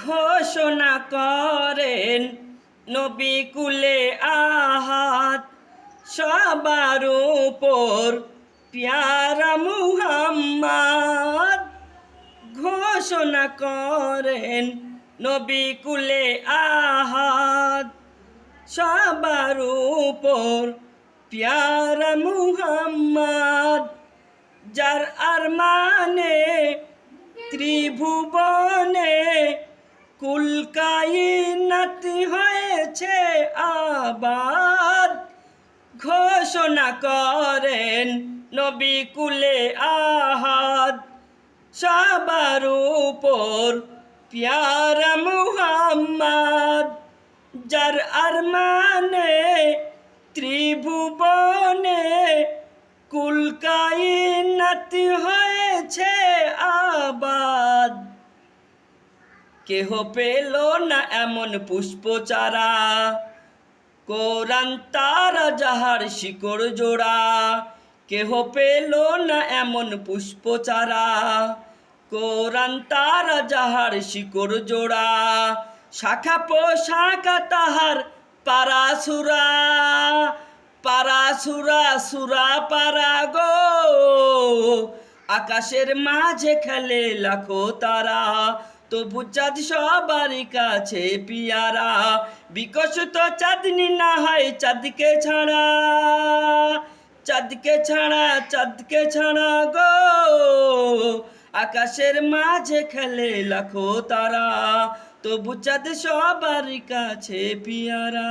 ঘোষণা করেন নবী কুলে আহাদ, সবার উপর প্যারা মুহাম্মদ। ঘোষণা করেন নবী কুলে আহাদ, সবার উপর প্যারা মুহাম্মদ। যার আরমানে ত্রিভুবনে কুল কায়নাত হয়েছে আবাদ। ঘোষণা করেন নবী কুলে আহাদ, সবার উপর প্যারা মুহাম্মদ। যার আরমানে ত্রিভুবনে কুল কায়নাত হয়েছে আবাদ। কেহ পেল না এমন পুষ্পচারা, কোরআন তারা যাহার শিকড় জোড়া। কেহ পেল না এমন পুষ্পচারা, কোরআন তারা যাহার শিকড় জোড়া। শাখা পোশাকা তাহার পারাসুরা, পারাসুরা সুরা পারা গো। আকাশের মাঝে খেলে লাখো তারা, তবু চাঁদ সবার কাছে পিয়ারা। বিকশিত চাঁদনি না হয় চাঁদকে ছাড়া, চাঁদকে ছাড়া, চাঁদকে ছাড়া গো। আকাশের মাঝে খেলে লাখো তারা, তবু চাঁদ সবার কাছে পিয়ারা।